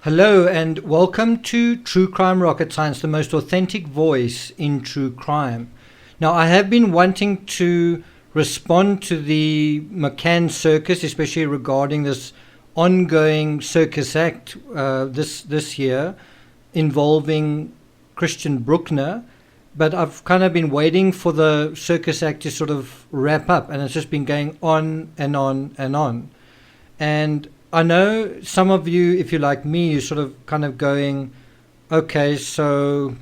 Hello and welcome to True Crime Rocket Science, the most authentic voice in true crime. Now, I have been wanting to respond to the McCann circus, especially regarding this ongoing circus act this year involving Christian Bruckner, but I've kind of been waiting for the circus act to sort of wrap up, and it's just been going on and on and on. And I know some of you, if you're like me, you're sort of kind of going, okay, so,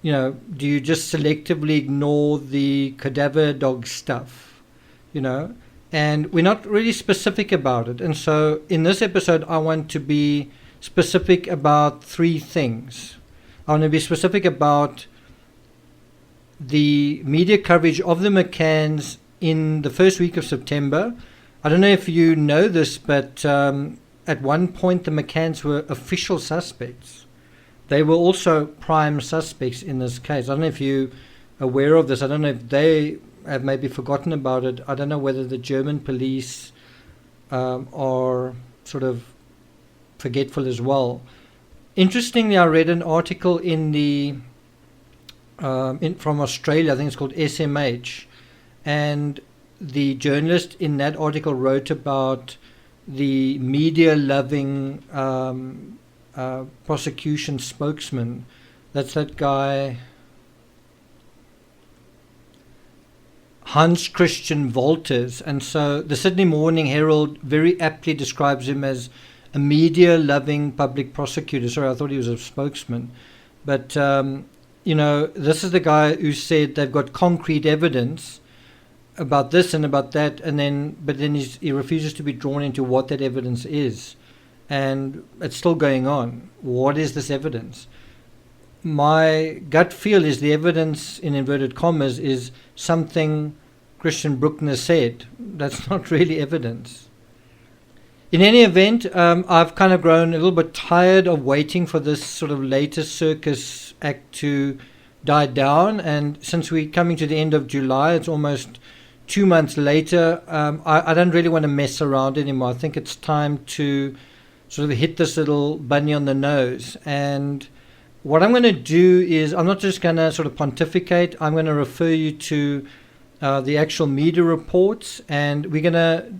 you know, do you just selectively ignore the Cadaver Dogs stuff, you know? And we're not really specific about it. And so in this episode, I want to be specific about three things. I want to be specific about the media coverage of the McCanns in the first week of September. I don't know if you know this, but at one point the McCanns were official suspects. They were also prime suspects in this case. I don't know if you're aware of this. I don't know if they have maybe forgotten about it. I don't know whether the German police are sort of forgetful as well. Interestingly, I read an article in the from Australia. I think it's called SMH, and the journalist in that article wrote about the media-loving prosecution spokesman. That's that guy, Hans Christian Wolters. And so the Sydney Morning Herald very aptly describes him as a media-loving public prosecutor. Sorry, I thought he was a spokesman. But, you know, this is the guy who said they've got concrete evidence about this and about that, and then he refuses to be drawn into what that evidence is, and it's still going on. What is this evidence? My gut feel is the evidence, in inverted commas, is something Christian Bruckner said. That's not really evidence. In any event, I've kind of grown a little bit tired of waiting for this sort of latest circus act to die down, and since we're coming to the end of July, it's almost 2 months later, I don't really want to mess around anymore. I think it's time to sort of hit this little bunny on the nose. And what I'm going to do is, I'm not just going to sort of pontificate. I'm going to refer you to the actual media reports, and we're going to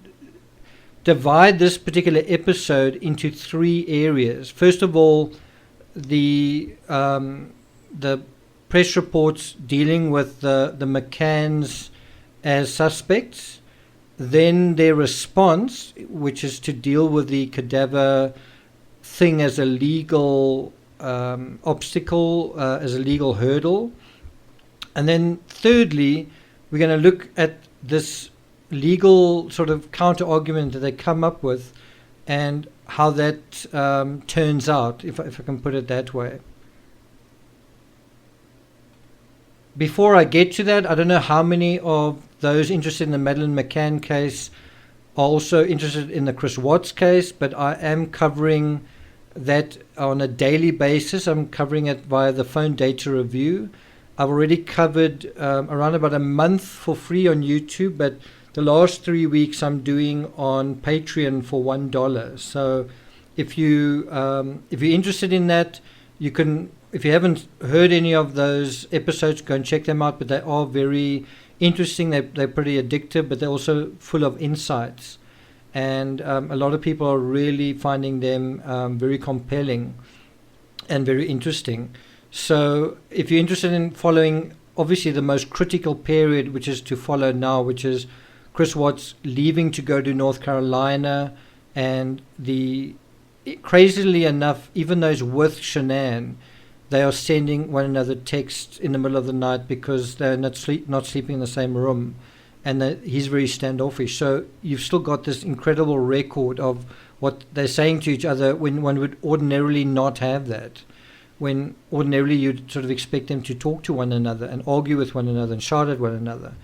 divide this particular episode into three areas. First of all, the press reports dealing with the McCanns as suspects, then their response, which is to deal with the cadaver thing as a legal obstacle, as a legal hurdle. And then thirdly, we're going to look at this legal sort of counter argument that they come up with and how that turns out, if I can put it that way. Before I get to that, I don't know how many of those interested in the Madeleine McCann case are also interested in the Chris Watts case, but I am covering that on a daily basis. I'm covering it via the Phone Data Review. I've already covered around about a month for free on YouTube, but the last 3 weeks I'm doing on Patreon for $1. So if you're interested in that, you can. If you haven't heard any of those episodes, go and check them out. But they are very interesting. They're pretty addictive, but they're also full of insights. And a lot of people are really finding them very compelling and very interesting. So if you're interested in following, obviously, the most critical period, which is to follow now, which is Chris Watts leaving to go to North Carolina, and crazily enough, even though it's with Shanann, they are sending one another texts in the middle of the night because they're not sleeping in the same room, and he's very standoffish. So you've still got this incredible record of what they're saying to each other when one would ordinarily not have that. when ordinarily you'd sort of expect them to talk to one another and argue with one another and shout at one another.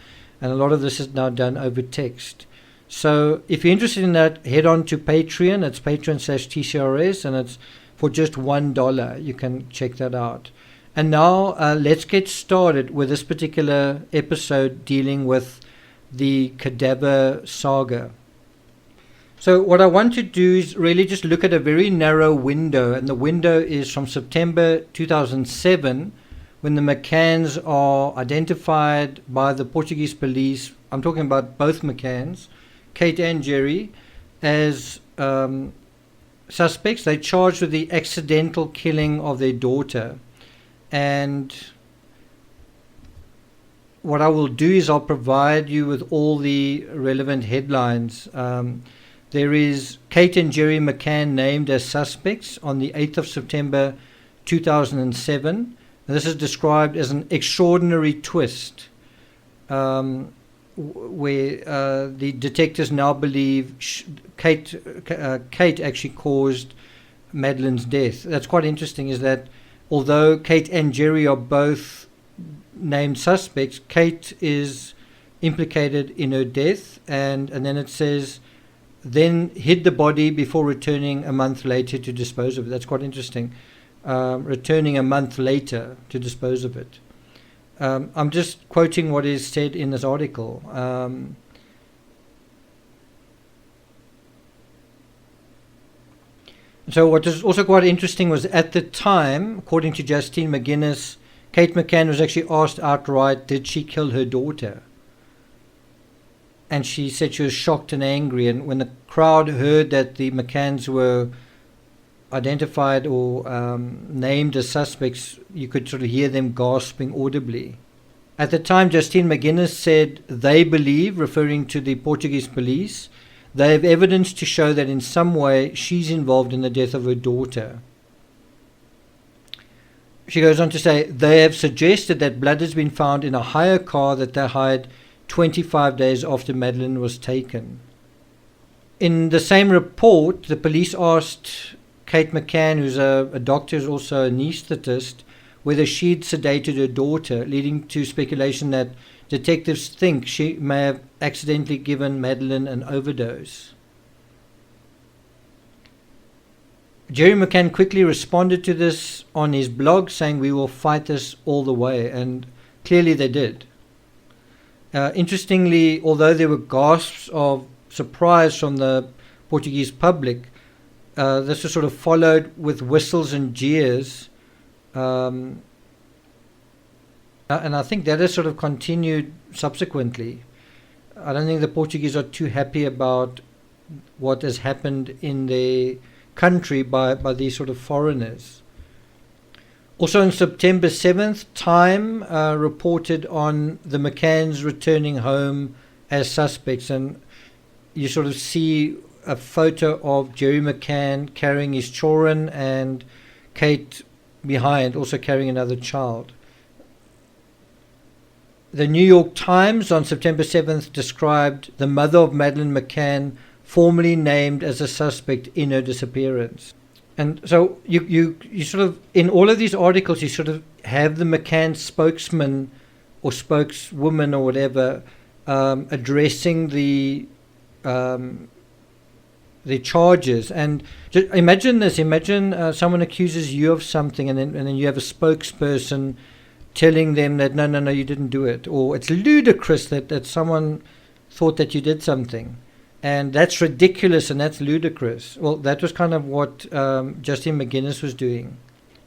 And a lot of this is now done over text. So if you're interested in that, head on to Patreon. It's Patreon/TCRS, and it's for just $1. You can check that out. And now let's get started with this particular episode dealing with the Cadaver saga. So what I want to do is really just look at a very narrow window, and the window is from September 2007, when the McCanns are identified by the Portuguese police. I'm talking about both McCanns, Kate and Jerry, as suspects. They're charged with the accidental killing of their daughter. And what I will do is I'll provide you with all the relevant headlines. There is Kate and Jerry McCann named as suspects on the 8th of September 2007. And this is described as an extraordinary twist, where the detectives now believe Kate actually caused Madeleine's death. That's quite interesting, is that although Kate and Jerry are both named suspects, Kate is implicated in her death, and then it says, then hid the body before returning a month later to dispose of it. That's quite interesting. Returning a month later to dispose of it. I'm just quoting what is said in this article. So what is also quite interesting was, at the time, according to Justine McGuinness, Kate McCann was actually asked outright, did she kill her daughter? And she said she was shocked and angry. And when the crowd heard that the McCanns were identified or named as suspects, you could sort of hear them gasping audibly. At the time, Justine McGuinness said they believe, referring to the Portuguese police, they have evidence to show that in some way she's involved in the death of her daughter. She goes on to say, they have suggested that blood has been found in a hire car that they hired 25 days after Madeleine was taken. In the same report, the police asked Kate McCann, who's a doctor, who's also an anaesthetist, whether she'd sedated her daughter, leading to speculation that detectives think she may have accidentally given Madeleine an overdose. Jerry McCann quickly responded to this on his blog, saying, we will fight this all the way, and clearly they did. Interestingly, although there were gasps of surprise from the Portuguese public, this was sort of followed with whistles and jeers, and I think that has sort of continued subsequently. I don't think the Portuguese are too happy about what has happened in their country by these sort of foreigners. Also on September 7th, Time reported on the McCanns returning home as suspects, and you sort of see a photo of Jerry McCann carrying his children and Kate behind, also carrying another child. The New York Times on September 7th described the mother of Madeleine McCann formally named as a suspect in her disappearance. And so you sort of, in all of these articles, you sort of have the McCann spokesman or spokeswoman or whatever addressing the charges. And just imagine this: imagine someone accuses you of something, and then you have a spokesperson telling them that no, you didn't do it, or it's ludicrous that someone thought that you did something. And that's ridiculous and that's ludicrous. Well, that was kind of what Justine McGuinness was doing.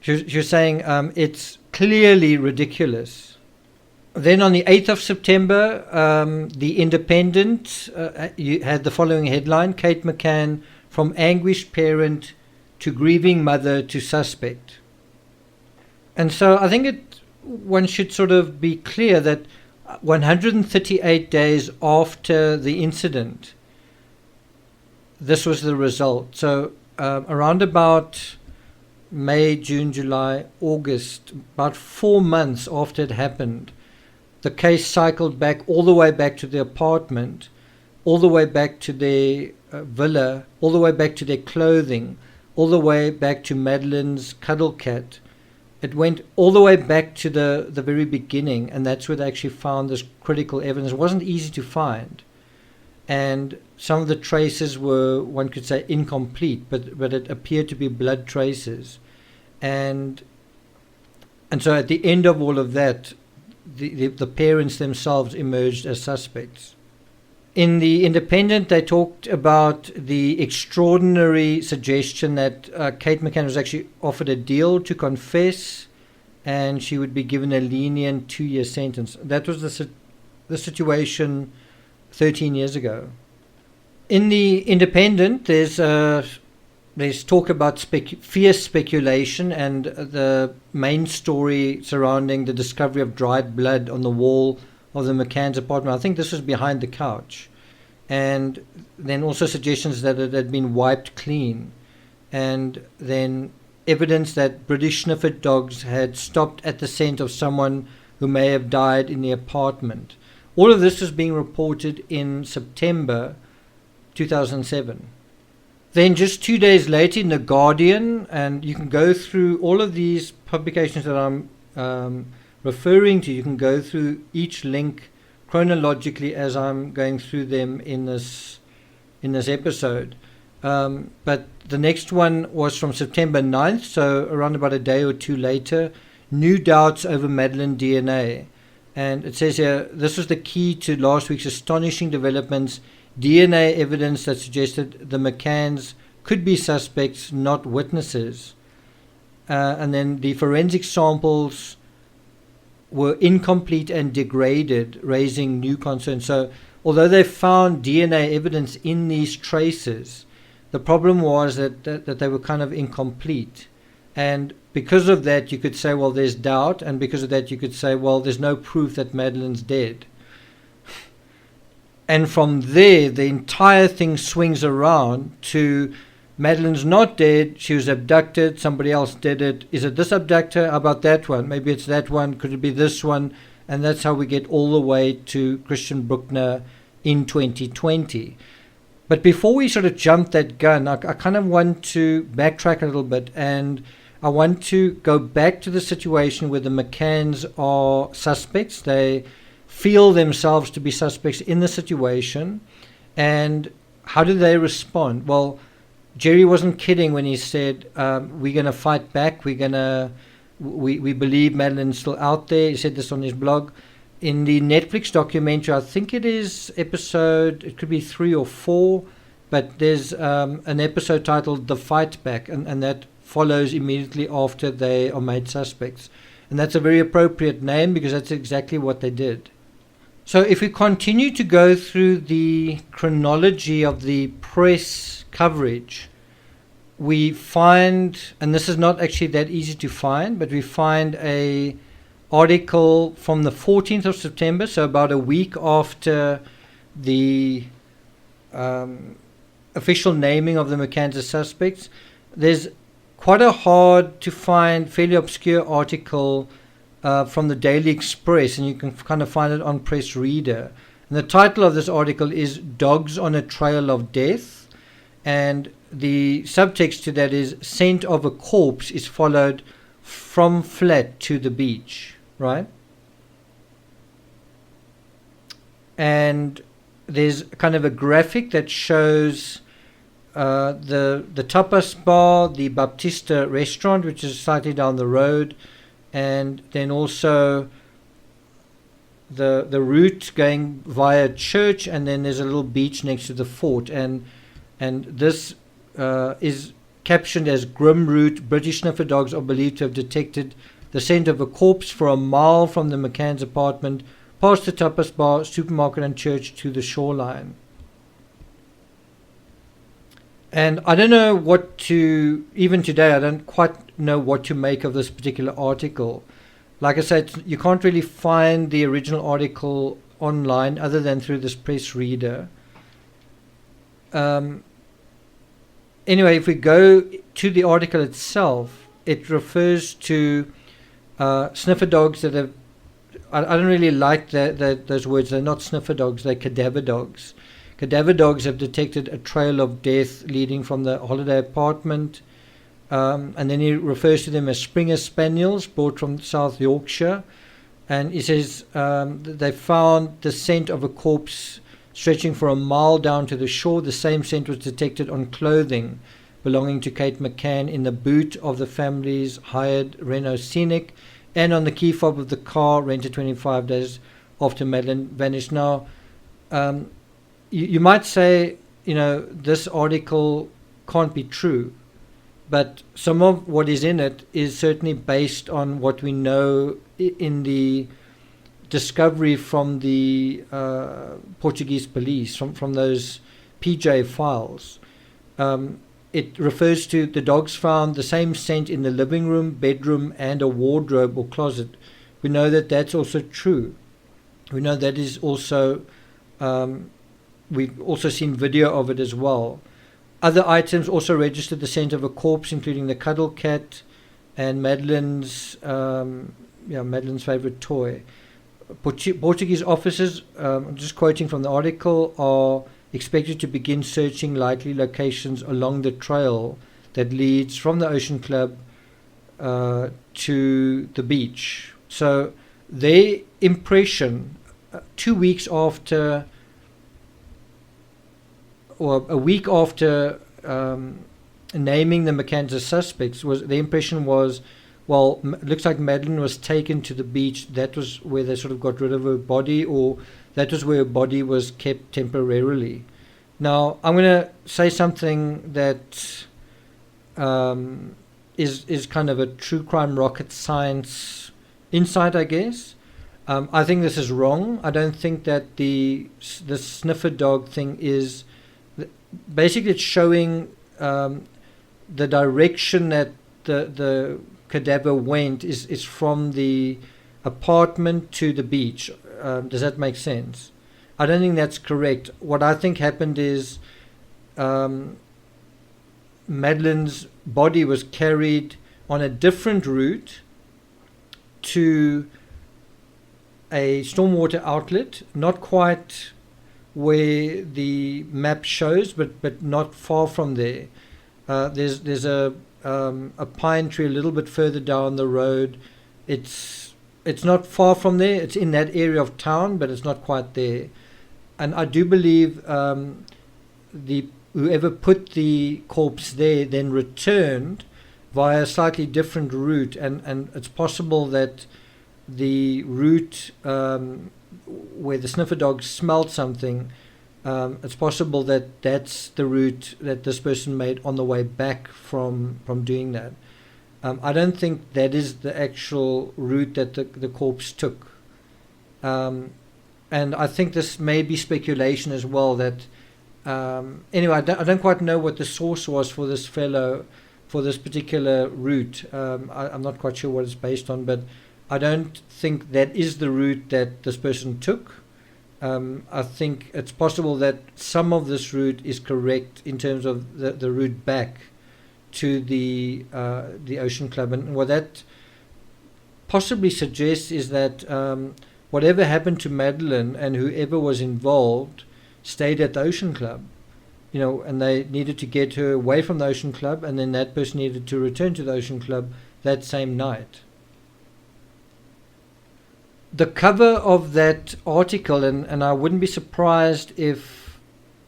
She was saying it's clearly ridiculous. Then on the 8th of September, The Independent you had the following headline: Kate McCann, from anguished parent to grieving mother to suspect. And so I think one should sort of be clear that 138 days after the incident, this was the result. So around about May, June, July, August, about 4 months after it happened, the case cycled back all the way back to the apartment, all the way back to their villa, all the way back to their clothing, all the way back to Madeleine's cuddle cat, it went all the way back to the very beginning, and that's where they actually found this critical evidence. It wasn't easy to find, and some of the traces were, one could say, incomplete, but it appeared to be blood traces, and so at the end of all of that, the parents themselves emerged as suspects. In the Independent, they talked about the extraordinary suggestion that Kate McCann was actually offered a deal to confess, and she would be given a lenient 2-year sentence. That was the situation 13 years ago. In the Independent, there's talk about fierce speculation, and the main story surrounding the discovery of dried blood on the wall of the McCann's apartment. I think this was behind the couch. And then also suggestions that it had been wiped clean. And then evidence that British sniffer dogs had stopped at the scent of someone who may have died in the apartment. All of this was being reported in September 2007. Then just 2 days later in The Guardian, and you can go through all of these publications that I'm referring to, you can go through each link chronologically as I'm going through them in this episode. But the next one was from September 9th, so around about a day or two later, new doubts over Madeleine Dna. And it says here, this was the key to last week's astonishing developments, DNA evidence that suggested the McCanns could be suspects, not witnesses. And then the forensic samples were incomplete and degraded, raising new concerns. So although they found DNA evidence in these traces, the problem was that they were kind of incomplete. And because of that, you could say, well, there's doubt. And because of that, you could say, well, there's no proof that Madeleine's dead. And from there, the entire thing swings around to Madeleine's not dead. She was abducted. Somebody else did it. Is it this abductor? How about that one? Maybe it's that one. Could it be this one? And that's how we get all the way to Christian Bruckner in 2020. But before we sort of jump that gun, I kind of want to backtrack a little bit, and I want to go back to the situation where the McCanns are suspects. They feel themselves to be suspects in the situation. And how do they respond? Well, Jerry wasn't kidding when he said, we're going to fight back. We believe Madeleine's still out there. He said this on his blog. In the Netflix documentary, I think it is episode, it could be 3 or 4, but there's an episode titled The Fight Back, and that follows immediately after they are made suspects. And that's a very appropriate name because that's exactly what they did. So if we continue to go through the chronology of the press coverage, we find, and this is not actually that easy to find, but we find a article from the 14th of September, so about a week after the official naming of the McCanns as suspects. There's quite a hard to find, fairly obscure article from the Daily Express, and you can kind of find it on Press Reader. And the title of this article is Dogs on a Trail of Death, and the subtext to that is scent of a corpse is followed from flat to the beach, right? And there's kind of a graphic that shows the tapas bar, the Baptista restaurant, which is slightly down the road, and then also the route going via church, and then there's a little beach next to the fort, and this is captioned as grim route. British sniffer dogs are believed to have detected the scent of a corpse for a mile from the McCann's apartment, past the tapas bar, supermarket and church to the shoreline. And I don't know what to, even today, I don't quite know what to make of this particular article. Like I said, you can't really find the original article online other than through this Press Reader. Anyway, if we go to the article itself, it refers to sniffer dogs that have, I don't really like those words. They're not sniffer dogs, they're cadaver dogs. Cadaver dogs have detected a trail of death leading from the holiday apartment And then he refers to them as Springer Spaniels brought from South Yorkshire. And he says they found the scent of a corpse stretching for a mile down to the shore. The same scent was detected on clothing belonging to Kate McCann in the boot of the family's hired Renault Scenic and on the key fob of the car rented 25 days after Madeleine vanished. Now, you might say, this article can't be true, but some of what is in it is certainly based on what we know in the discovery from the Portuguese police, from those PJ files. It refers to the dogs found the same scent in the living room, bedroom, and a wardrobe or closet. We know that that's also true. We know that is also, we've also seen video of it as well. Other items also registered the scent of a corpse, including the cuddle cat and Madeleine's favorite toy. Portuguese officers, I'm just quoting from the article, are expected to begin searching likely locations along the trail that leads from the Ocean Club to the beach. So their impression, 2 weeks after, or a week after naming the McCanns as suspects, was the impression was, well, looks like Madeleine was taken to the beach. That was where they sort of got rid of her body, or that was where her body was kept temporarily. Now, I'm going to say something that is kind of a true crime rocket science insight, I guess. I think this is wrong. I don't think that the sniffer dog thing is... Basically, it's showing the direction that the cadaver went is from the apartment to the beach. Does that make sense? I don't think that's correct. What I think happened is Madeleine's body was carried on a different route to a stormwater outlet, not quite where the map shows, but not far from there. There's a pine tree a little bit further down the road. It's not far from there. It's in that area of town, but it's not quite there. And I do believe whoever put the corpse there then returned via a slightly different route, and it's possible that the route where the sniffer dog smelled something, it's possible that that's the route that this person made on the way back from doing that. I don't think that is the actual route that the corpse took. And I think this may be speculation as well. That anyway, I don't quite know what the source was for this fellow, for this particular route. I'm not quite sure what it's based on, but I don't think that is the route that this person took. I think it's possible that some of this route is correct in terms of the route back to the Ocean Club, and what that possibly suggests is that whatever happened to Madeleine and whoever was involved stayed at the Ocean Club, and they needed to get her away from the Ocean Club, and then that person needed to return to the Ocean Club that same night. The cover of that article, and I wouldn't be surprised if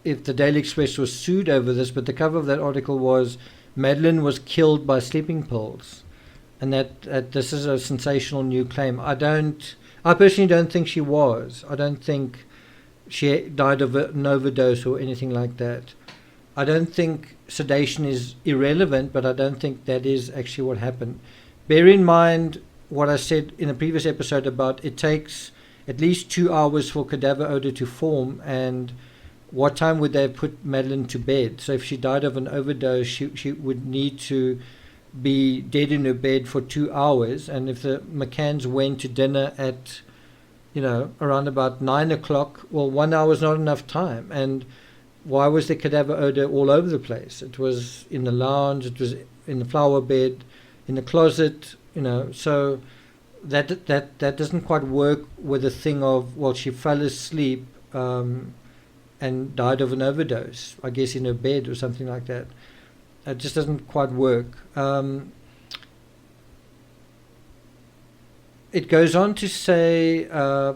the Daily Express was sued over this, but the cover of that article was Madeleine was killed by sleeping pills, and that this is a sensational new claim. I personally don't think she was. I don't think she died of an overdose or anything like that. I don't think sedation is irrelevant, but I don't think that is actually what happened. Bear in mind what I said in a previous episode about it takes at least 2 hours for cadaver odor to form, and what time would they have put Madeleine to bed? So if she died of an overdose, she would need to be dead in her bed for 2 hours. And if the McCanns went to dinner at, around about 9 o'clock, well, 1 hour is not enough time. And why was the cadaver odor all over the place? It was in the lounge, it was in the flower bed, in the closet, so that doesn't quite work with the thing of, well, she fell asleep and died of an overdose, I guess in her bed or something like that. It just doesn't quite work. It goes on to say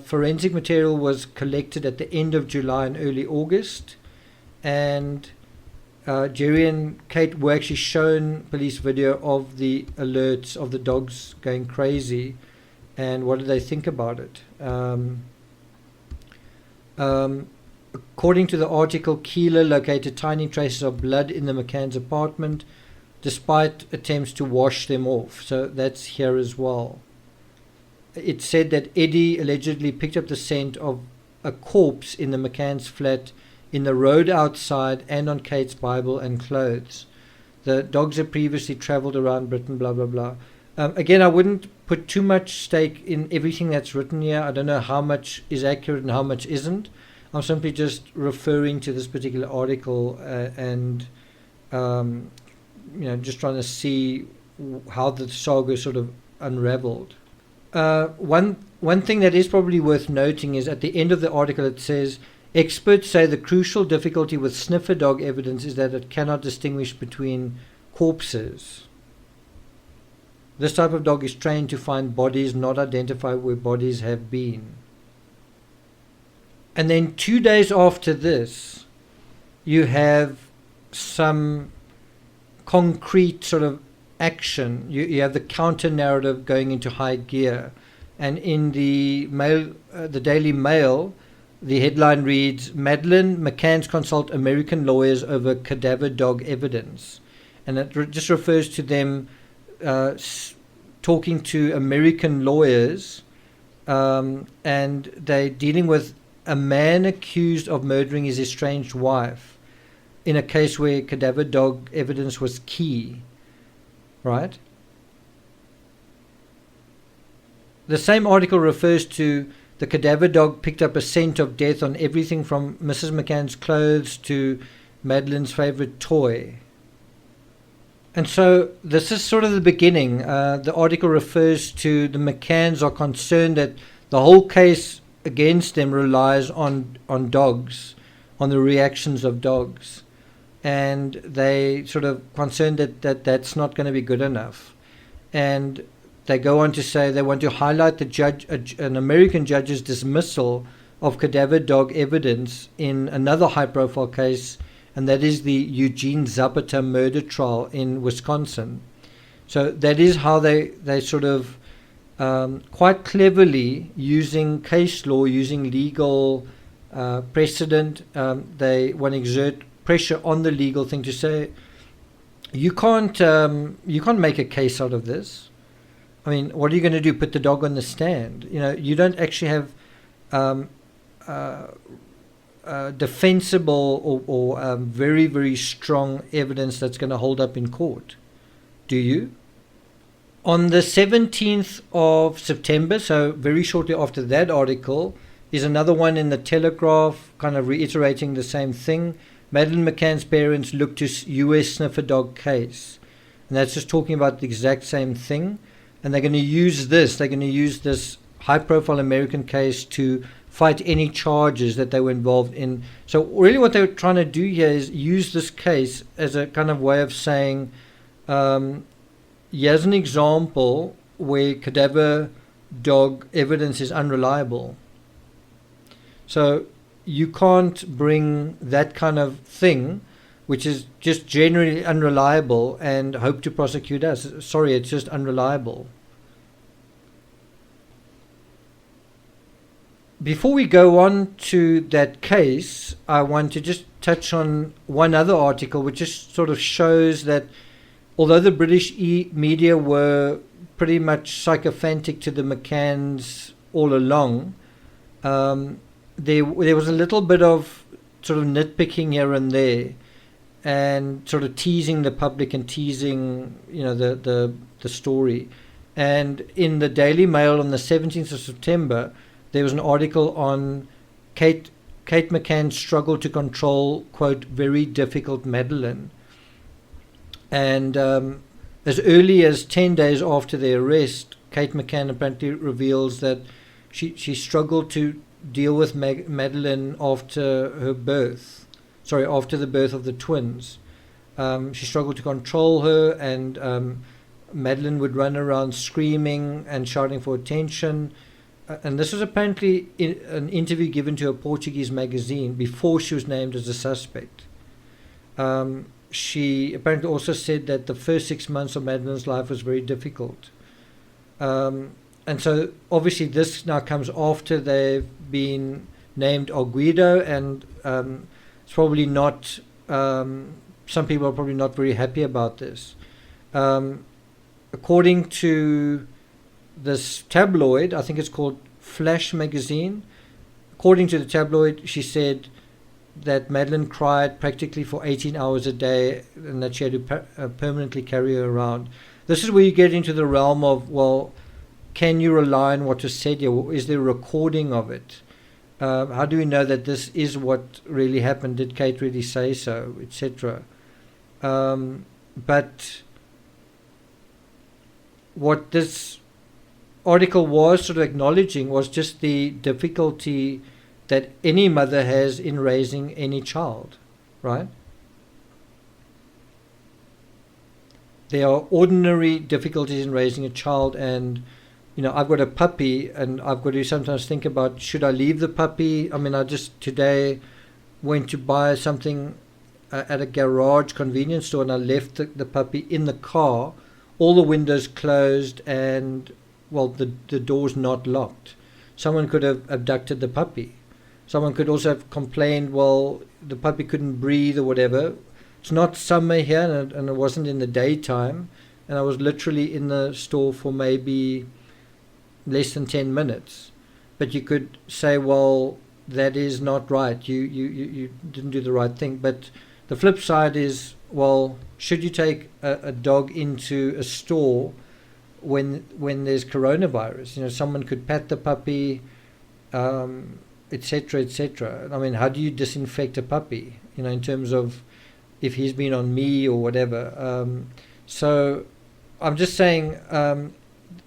forensic material was collected at the end of July and early August, and Jerry and Kate were actually shown police video of the alerts of the dogs going crazy, and what did they think about it? According to the article, Keeler located tiny traces of blood in the McCann's apartment despite attempts to wash them off, so that's here as well. It said that Eddie allegedly picked up the scent of a corpse in the McCann's flat, in the road outside, and on Kate's Bible and clothes. The dogs had previously travelled around Britain, blah, blah, blah. Again, I wouldn't put too much stake in everything that's written here. I don't know how much is accurate and how much isn't. I'm simply just referring to this particular article and just trying to see how the saga sort of unraveled. One thing that is probably worth noting is at the end of the article it says, experts say the crucial difficulty with sniffer dog evidence is that it cannot distinguish between corpses. This type of dog is trained to find bodies, not identify where bodies have been. And then 2 days after this, you have some concrete sort of action. You have the counter narrative going into high gear, and in the Daily Mail, the headline reads, Madeleine McCann's consult American lawyers over cadaver dog evidence, and it just refers to them talking to American lawyers, and they're dealing with a man accused of murdering his estranged wife in a case where cadaver dog evidence was key. Right? The same article refers to the cadaver dog picked up a scent of death on everything from Mrs. McCann's clothes to Madeleine's favorite toy. And so this is sort of the beginning. The article refers to the McCanns are concerned that the whole case against them relies on dogs, on the reactions of dogs. And they sort of concerned that that's not going to be good enough. And they go on to say they want to highlight an American judge's dismissal of cadaver dog evidence in another high-profile case, and that is the Eugene Zapata murder trial in Wisconsin. So that is how they sort of quite cleverly, using case law, using legal precedent, they want to exert pressure on the legal thing to say you can't make a case out of this. I mean, what are you going to do? Put the dog on the stand? You don't actually have defensible or very, very strong evidence that's going to hold up in court, do you? On the 17th of September, so very shortly after that article, is another one in the Telegraph, kind of reiterating the same thing. Madeleine McCann's parents looked to U.S. sniffer dog case. And that's just talking about the exact same thing. And they're going to use this high-profile American case to fight any charges that they were involved in. So really what they were trying to do here is use this case as a kind of way of saying, here's an example where cadaver dog evidence is unreliable. So you can't bring that kind of thing, which is just generally unreliable, and hope to prosecute us. Sorry, it's just unreliable. Before we go on to that case, I want to just touch on one other article, which just sort of shows that although the British media were pretty much sycophantic to the McCanns all along, there was a little bit of sort of nitpicking here and there, and sort of teasing the public and teasing, the story. And in the Daily Mail on the 17th of September, there was an article on Kate McCann's struggle to control, quote, very difficult Madeleine. And as early as 10 days after the arrest, Kate McCann apparently reveals that she struggled to deal with Madeleine after the birth of the twins. She struggled to control her, and Madeleine would run around screaming and shouting for attention. And this was apparently an interview given to a Portuguese magazine before she was named as a suspect. She apparently also said that the first 6 months of Madeleine's life was very difficult. And so obviously this now comes after they've been named Arguido, and it's probably not, some people are probably not very happy about this. According to this tabloid, I think it's called Flash magazine, according to the tabloid, she said that Madeleine cried practically for 18 hours a day, and that she had to permanently carry her around. This is where you get into the realm of, well, can you rely on what was said here? Is there a recording of it? How do we know that this is what really happened? Did Kate really say so, etc.? But what this article was sort of acknowledging was just the difficulty that any mother has in raising any child, right? There are ordinary difficulties in raising a child, and I've got a puppy, and I've got to sometimes think about, should I leave the puppy? I mean, I just today went to buy something at a garage convenience store, and I left the puppy in the car, all the windows closed, and the door's not locked. Someone could have abducted the puppy. Someone could also have complained, well, the puppy couldn't breathe or whatever. It's not summer here, and it wasn't in the daytime, and I was literally in the store for maybe less than 10 minutes. But you could say, well, that is not right. You didn't do the right thing. But the flip side is, well, should you take a dog into a store when there's coronavirus? Someone could pat the puppy, etc., etc. I mean, how do you disinfect a puppy? In terms of if he's been on me or whatever. So I'm just saying,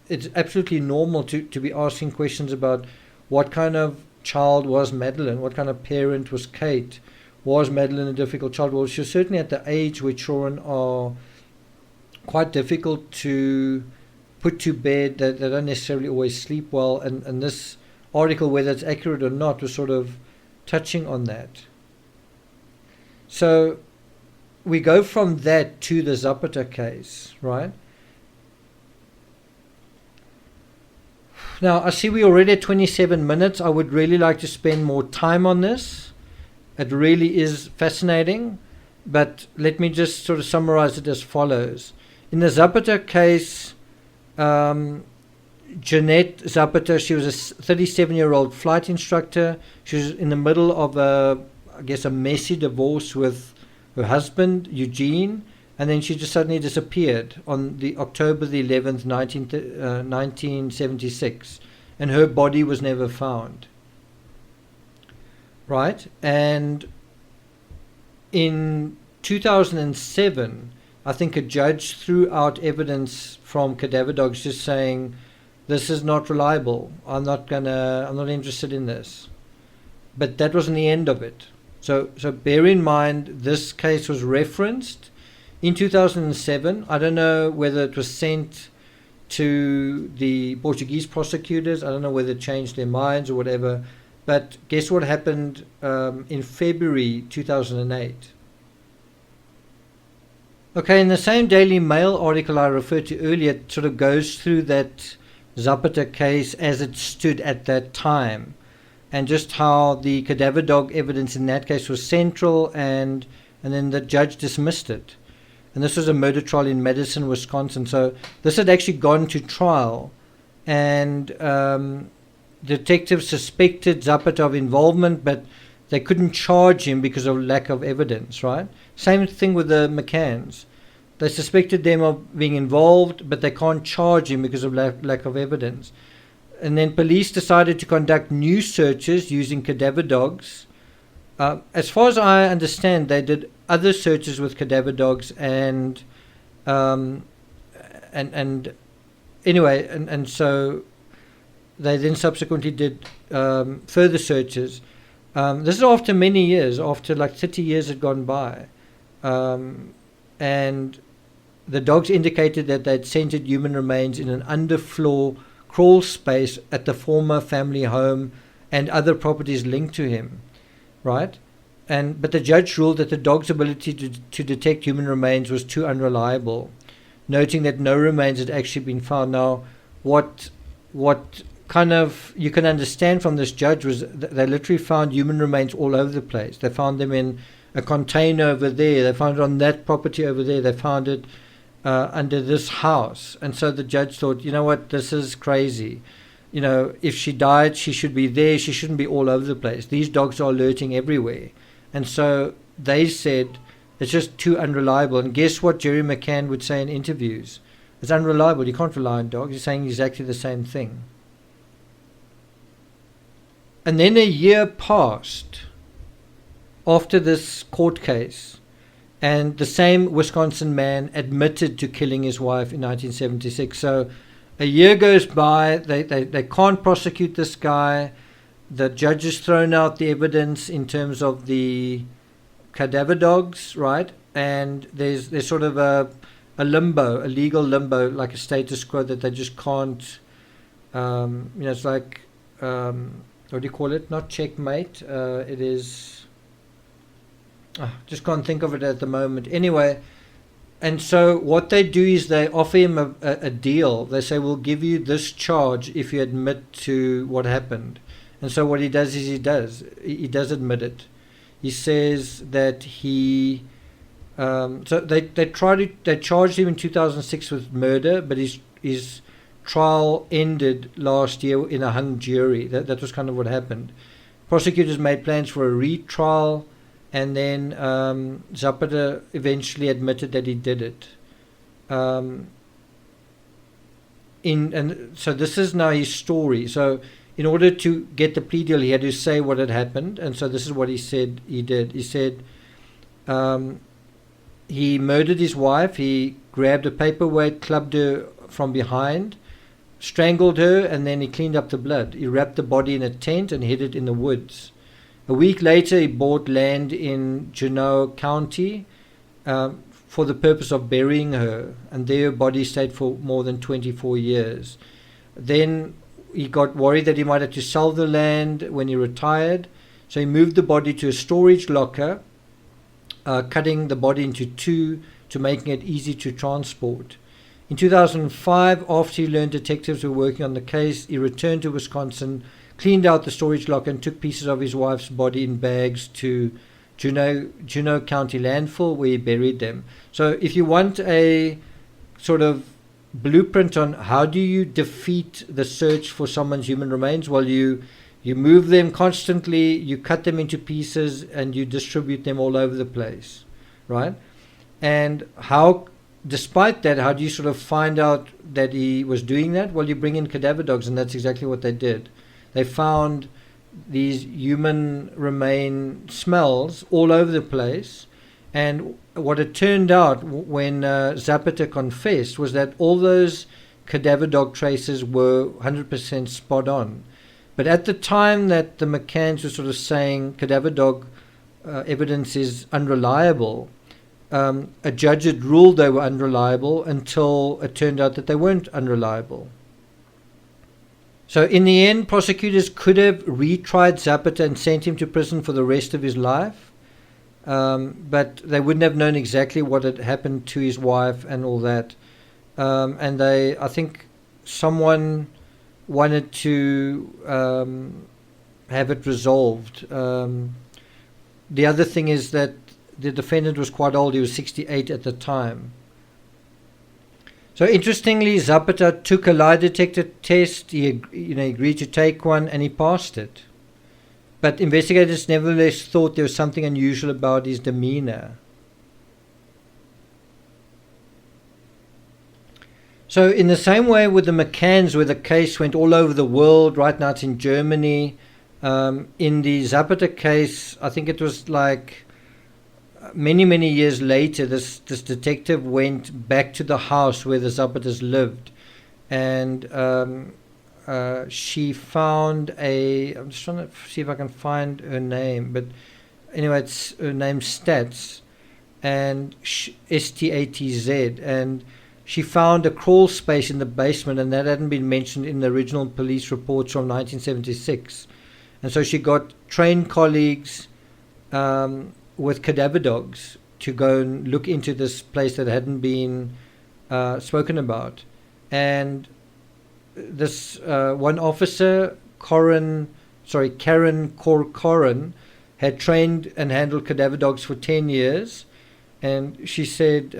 it's absolutely normal to be asking questions about what kind of child was Madeleine, what kind of parent was Kate. Was Madeleine a difficult child? Well, she was certainly at the age where children are quite difficult to put to bed. They don't necessarily always sleep well, and this article, whether it's accurate or not, was sort of touching on that. So we go from that to the Zapata case, right? Now, I see we're already at 27 minutes. I would really like to spend more time on this. It really is fascinating, but let me just sort of summarize it as follows. In the Zapata case, Jeanette Zapata, she was a 37-year-old flight instructor. She was in the middle of a messy divorce with her husband, Eugene, and then she just suddenly disappeared on the October the 11th, 1976, and her body was never found. Right? And in 2007, I think a judge threw out evidence from Cadaver Dogs just saying, this is not reliable. I'm not interested in this. But that wasn't the end of it. So bear in mind, this case was referenced in 2007. I don't know whether it was sent to the Portuguese prosecutors. I don't know whether it changed their minds or whatever. But guess what happened in February 2008? Okay, in the same Daily Mail article I referred to earlier, it sort of goes through that Zapata case as it stood at that time, and just how the cadaver dog evidence in that case was central, and then the judge dismissed it. And this was a murder trial in Madison, Wisconsin. So this had actually gone to trial, and detectives suspected Zapata of involvement, but they couldn't charge him because of lack of evidence, right? Same thing with the McCanns. They suspected them of being involved, but they can't charge him because of lack of evidence. And then police decided to conduct new searches using cadaver dogs. As far as I understand, they did other searches with cadaver dogs, and so they then subsequently did further searches. This is after many years, after like 30 years had gone by. and the dogs indicated that they'd scented human remains in an underfloor crawl space at the former family home and other properties linked to him, right? But the judge ruled that the dog's ability to detect human remains was too unreliable, noting that no remains had actually been found. Now, what kind of you can understand from this judge was that they literally found human remains all over the place. They found them in a container over there. They found it on that property over there. They found it under this house. And so the judge thought, you know what, this is crazy. You know, if she died, she should be there. She shouldn't be all over the place. These dogs are alerting everywhere. And so they said it's just too unreliable. And guess what Jerry McCann would say in interviews? It's unreliable. You can't rely on dogs. He's saying exactly the same thing. And then a year passed after this court case, and the same Wisconsin man admitted to killing his wife in 1976. So a year goes by, they can't prosecute this guy. The judge has thrown out the evidence in terms of the cadaver dogs, right? And there's sort of a limbo, a legal limbo, like a status quo that they just can't, it's like, what do you call it? Not checkmate. It is... just can't think of it at the moment. Anyway, and so what they do is they offer him a deal. They say, we'll give you this charge if you admit to what happened. And so what he does is he does admit it. He says that he so they charged him in 2006 with murder, but his trial ended last year in a hung jury. That was kind of what happened. Prosecutors made plans for a retrial. And then Zapata eventually admitted that he did it. And so this is now his story. So in order to get the plea deal, he had to say what had happened. And so this is what he said he did. He said he murdered his wife. He grabbed a paperweight, clubbed her from behind, strangled her, and then he cleaned up the blood. He wrapped the body in a tent and hid it in the woods. A week later, he bought land in Juneau County for the purpose of burying her, and there her body stayed for more than 24 years. Then he got worried that he might have to sell the land when he retired, so he moved the body to a storage locker, cutting the body into two to making it easy to transport. In 2005, after he learned detectives were working on the case, he returned to Wisconsin, cleaned out the storage locker, and took pieces of his wife's body in bags to Juneau County landfill, where he buried them. So if you want a sort of blueprint on how do you defeat the search for someone's human remains, well, you move them constantly, you cut them into pieces, and you distribute them all over the place, right? And how, despite that, how do you sort of find out that he was doing that? Well, you bring in cadaver dogs, and that's exactly what they did. They found these human remain smells all over the place. And what it turned out when Zapata confessed was that all those cadaver dog traces were 100% spot on. But at the time that the McCanns were sort of saying cadaver dog evidence is unreliable, a judge had ruled they were unreliable until it turned out that they weren't unreliable. So in the end, prosecutors could have retried Zapata and sent him to prison for the rest of his life, but they wouldn't have known exactly what had happened to his wife and all that. And I think someone wanted to have it resolved. The other thing is that the defendant was quite old. He was 68 at the time. So interestingly, Zapata took a lie detector test. He agreed to take one, and he passed it. But investigators nevertheless thought there was something unusual about his demeanor. So in the same way with the McCanns, where the case went all over the world, right now it's in Germany. In the Zapata case, I think it was like many years later, this detective went back to the house where the Zapatas lived, and she found I'm just trying to see if I can find her name, but anyway, her name's Stats. and STATZ, and she found a crawl space in the basement, and that hadn't been mentioned in the original police reports from 1976. And so she got trained colleagues with cadaver dogs to go and look into this place that hadn't been spoken about. And this one officer, Karen Corcoran, had trained and handled cadaver dogs for 10 years. And she said,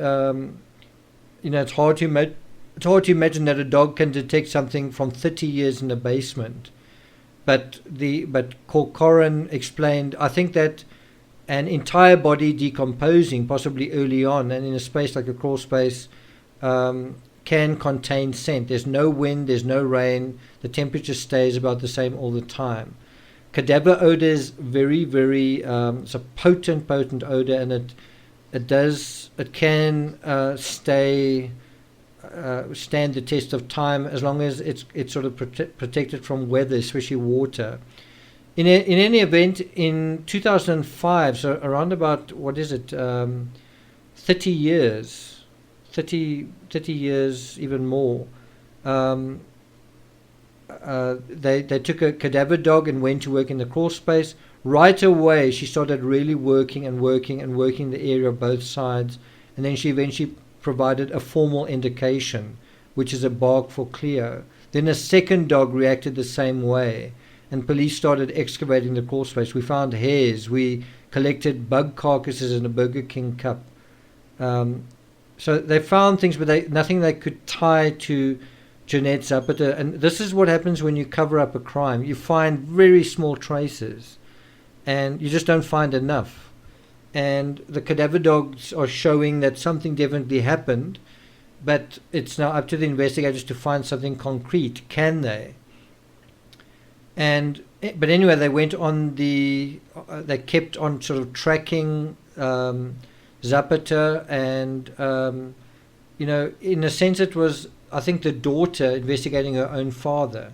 it's hard to imagine that a dog can detect something from 30 years in the basement. But Corcoran explained, I think that an entire body decomposing, possibly early on, and in a space like a crawl space, can contain scent. There's no wind, there's no rain, the temperature stays about the same all the time. Cadaver odor is very, very, it's a potent odor, and it can stand the test of time as long as it's sort of protected from weather, especially water. In any event, in 2005, so around about 30 years, even more, they took a cadaver dog and went to work in the crawl space. Right away, she started really working the area of both sides, and then she eventually provided a formal indication, which is a bark for Cleo. Then a second dog reacted the same way, and police started excavating the crawl space. We found hairs. We collected bug carcasses in a Burger King cup. So they found things, but nothing they could tie to Jeanette Zapata. And this is what happens when you cover up a crime. You find very small traces, and you just don't find enough. And the cadaver dogs are showing that something definitely happened, but it's now up to the investigators to find something concrete. Can they? But anyway, they went on they kept on sort of tracking Zapata, and in a sense it was, I think, the daughter investigating her own father.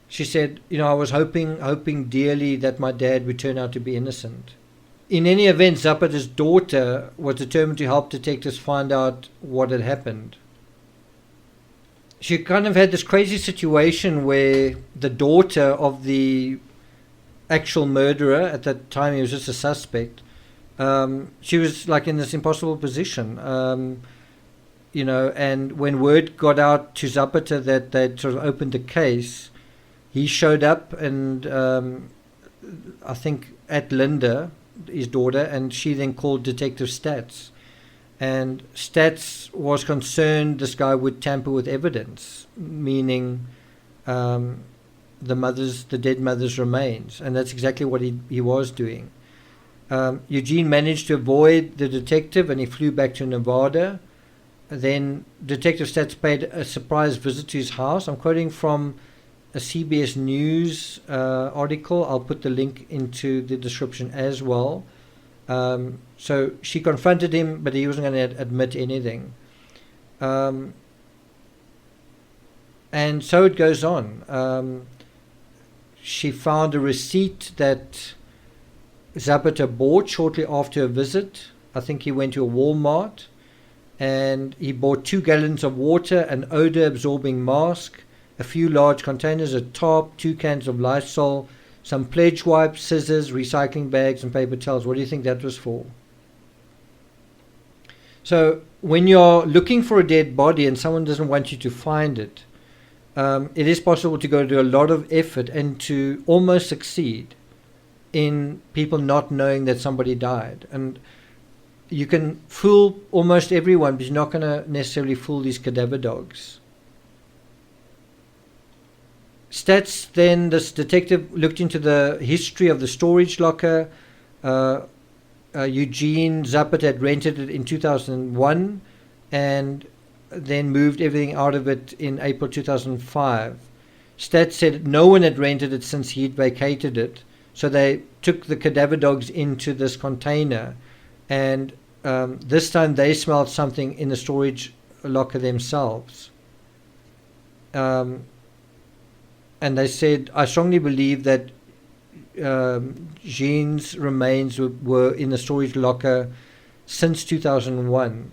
She said, I was hoping dearly that my dad would turn out to be innocent. In any event, Zapata's daughter was determined to help detectives find out what had happened. She kind of had this crazy situation where the daughter of the actual murderer, at that time he was just a suspect, she was like in this impossible position. And when word got out to Zapata that they'd sort of opened the case, he showed up, and I think at Linda, his daughter, and she then called Detective Stats. And Stats was concerned this guy would tamper with evidence, meaning the dead mother's remains, and that's exactly what he was doing. Eugene managed to avoid the detective, and he flew back to Nevada. Then Detective Stats paid a surprise visit to his house. I'm quoting from a CBS News article. I'll put the link into the description as well. So she confronted him, but he wasn't going to admit anything. And so it goes on. She found a receipt that Zapata bought shortly after a visit. I think he went to a Walmart, and he bought 2 gallons of water, an odor-absorbing mask, a few large containers, a tarp, 2 cans of Lysol, some pledge wipes, scissors, recycling bags, and paper towels. What do you think that was for? So when you're looking for a dead body and someone doesn't want you to find it, it is possible to go to a lot of effort and to almost succeed in people not knowing that somebody died. And you can fool almost everyone, but you're not going to necessarily fool these cadaver dogs. Stats, then, this detective looked into the history of the storage locker. Eugene Zapata had rented it in 2001 and then moved everything out of it in April 2005. Stats said no one had rented it since he'd vacated it, so they took the cadaver dogs into this container, and this time they smelled something in the storage locker themselves. And they said, I strongly believe that Jean's remains were in the storage locker since 2001.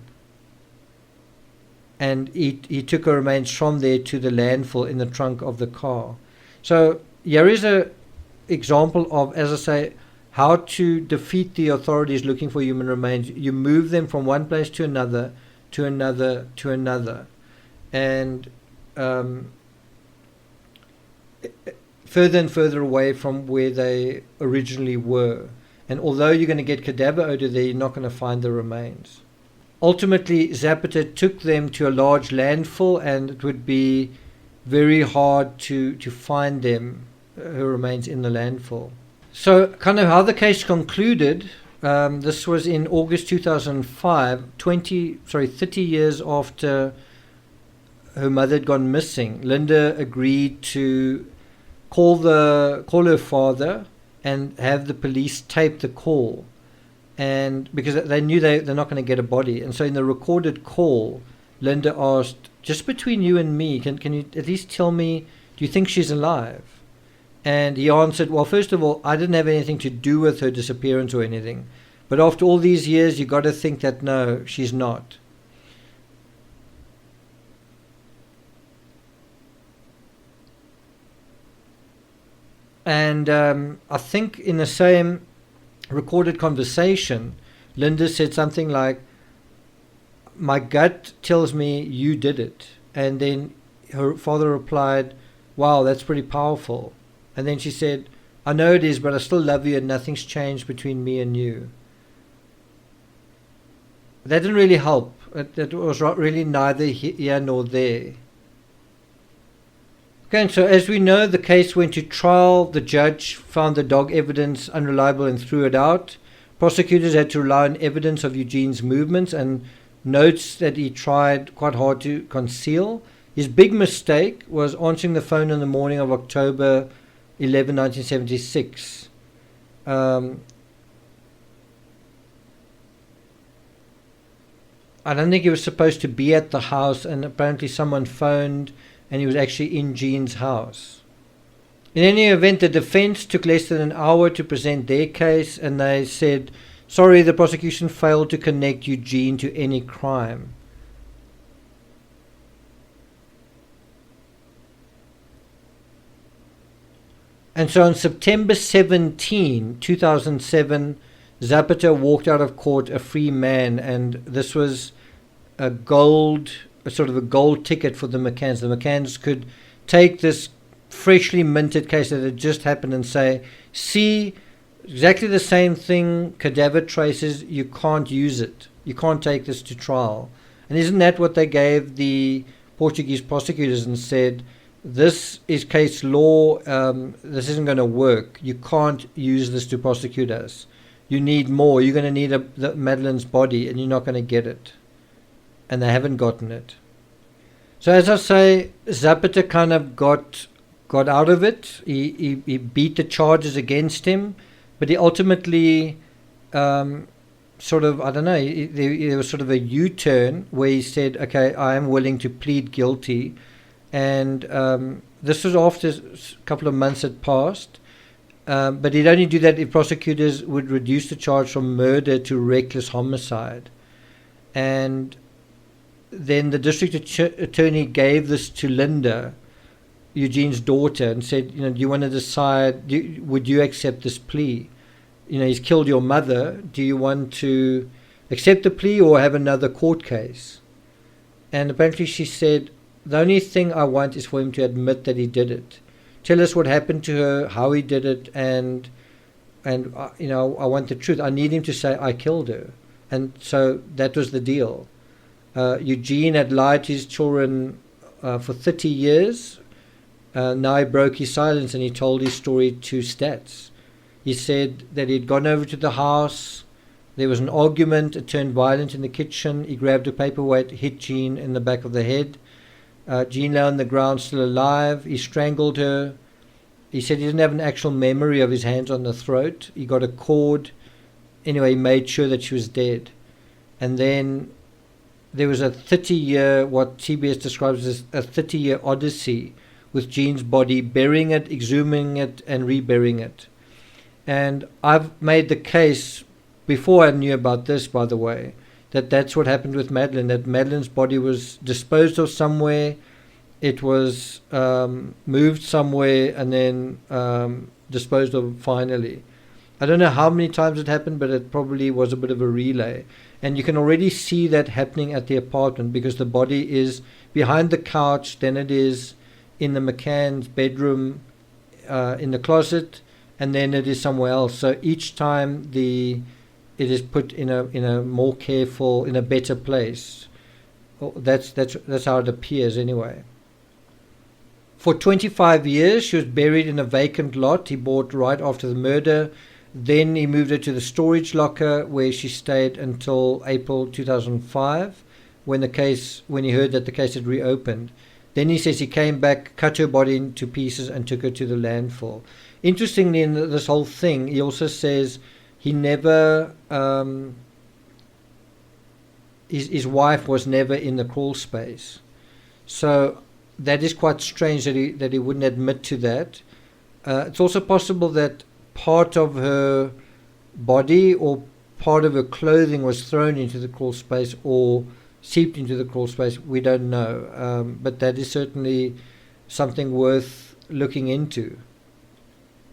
And he took her remains from there to the landfill in the trunk of the car. So here is a example of, as I say, how to defeat the authorities looking for human remains. You move them from one place to another, to another, to another. And further and further away from where they originally were. And although you're going to get cadaver odor there, you're not going to find the remains. Ultimately, Zapata took them to a large landfill, and it would be very hard to find them, her remains in the landfill. So kind of how the case concluded, this was in August 2005, 30 years after her mother had gone missing. Linda agreed to call her father and have the police tape the call, and because they knew they're not going to get a body. And so in the recorded call, Linda asked, just between you and me, can you at least tell me, do you think she's alive? And he answered, well, first of all, I didn't have anything to do with her disappearance or anything, but after all these years, you got to think that no, she's not. And I think in the same recorded conversation, Linda said something like, my gut tells me you did it. And then her father replied, wow, that's pretty powerful. And then she said, I know it is, but I still love you and nothing's changed between me and you. That didn't really help. It was really neither here nor there. Okay, and so as we know, the case went to trial. The judge found the dog evidence unreliable and threw it out. Prosecutors had to rely on evidence of Eugene's movements and notes that he tried quite hard to conceal. His big mistake was answering the phone in the morning of October 11, 1976. I don't think he was supposed to be at the house, and apparently someone phoned and he was actually in Jean's house. In any event, the defense took less than an hour to present their case, and they said, sorry, the prosecution failed to connect Eugene to any crime. And so on September 17, 2007, Zapata walked out of court a free man, and this was a sort of a gold ticket for the McCanns. The McCanns could take this freshly minted case that had just happened and say, see, exactly the same thing, cadaver traces, you can't use it. You can't take this to trial. And isn't that what they gave the Portuguese prosecutors and said, this is case law, this isn't going to work. You can't use this to prosecute us. You need more. You're going to need Madeleine's body, and you're not going to get it. And they haven't gotten it. So as I say, Zapata kind of got out of it. He beat the charges against him, but he ultimately sort of, I don't know, there was sort of a U-turn where he said, okay, I am willing to plead guilty. And this was after a couple of months had passed. But he'd only do that if prosecutors would reduce the charge from murder to reckless homicide. And then the district attorney gave this to Linda, Eugene's daughter, and said, do you want to decide, would you accept this plea? He's killed your mother. Do you want to accept the plea or have another court case? And apparently she said, the only thing I want is for him to admit that he did it. Tell us what happened to her, how he did it, and I want the truth. I need him to say, I killed her. And so that was the deal. Eugene had lied to his children for 30 years. Now he broke his silence and he told his story to Stats. He said that he'd gone over to the house. There was an argument. It turned violent in the kitchen. He grabbed a paperweight, hit Jean in the back of the head. Jean lay on the ground still alive. He strangled her. He said he didn't have an actual memory of his hands on the throat. He got a cord. Anyway, he made sure that she was dead. And then there was a 30-year, what CBS describes as a 30-year odyssey with Jean's body, burying it, exhuming it, and reburying it. And I've made the case before I knew about this, by the way, that's what happened with Madeleine, that Madeleine's body was disposed of somewhere, it was moved somewhere, and then disposed of finally. I don't know how many times it happened, but it probably was a bit of a relay. And you can already see that happening at the apartment, because the body is behind the couch, then it is in the McCann's bedroom, in the closet, and then it is somewhere else. So each time it is put in a more careful, in a better place. That's how it appears anyway. For 25 years, she was buried in a vacant lot he bought right after the murder. Then he moved her to the storage locker, where she stayed until April 2005, when he heard that the case had reopened. Then he says he came back, cut her body into pieces, and took her to the landfill. Interestingly, in this whole thing, he also says he never, his wife was never in the crawl space. So that is quite strange that he wouldn't admit to that. It's also possible that part of her body or part of her clothing was thrown into the crawl space or seeped into the crawl space. We don't know, but that is certainly something worth looking into.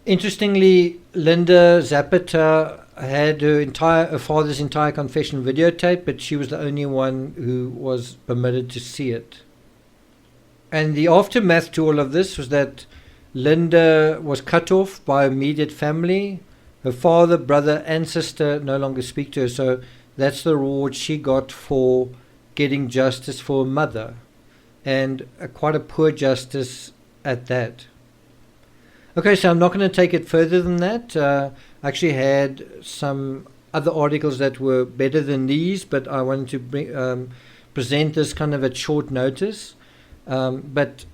Interestingly, Linda Zapata had her father's entire confession videotaped, but she was the only one who was permitted to see it. And the aftermath to all of this was that Linda was cut off by her immediate family. Her father, brother, and sister no longer speak to her, so that's the reward she got for getting justice for her mother, and quite a poor justice at that. Okay, so I'm not going to take it further than that. I actually had some other articles that were better than these, but I wanted to present this kind of at short notice. But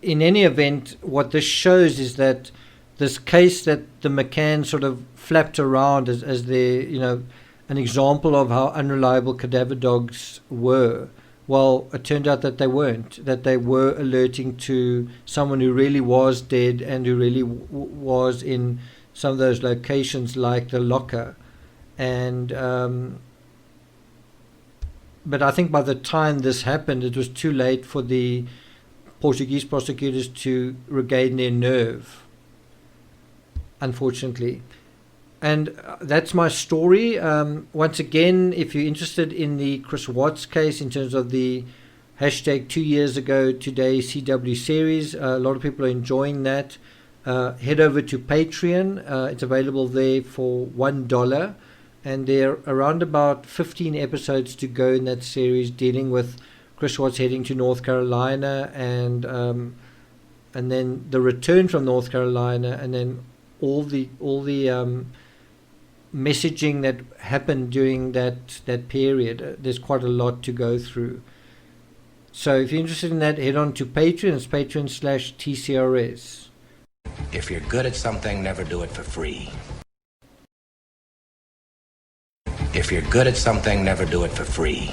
in any event, what this shows is that this case that the McCanns sort of flapped around as their, an example of how unreliable cadaver dogs were. Well, it turned out that they weren't, that they were alerting to someone who really was dead and who really was in some of those locations like the locker. And but I think by the time this happened, it was too late for the Portuguese prosecutors to regain their nerve, unfortunately. And that's my story. Once again, if you're interested in the Chris Watts case in terms of the hashtag 2 years ago today CW series, a lot of people are enjoying that. Head over to Patreon. It's available there for $1. And there are around about 15 episodes to go in that series, dealing with Chris Watts heading to North Carolina, and then the return from North Carolina, and then all the messaging that happened during that period. There's quite a lot to go through. So if you're interested in that, head on to Patreon. It's patreon.com/TCRS. If you're good at something, never do it for free. If you're good at something, never do it for free.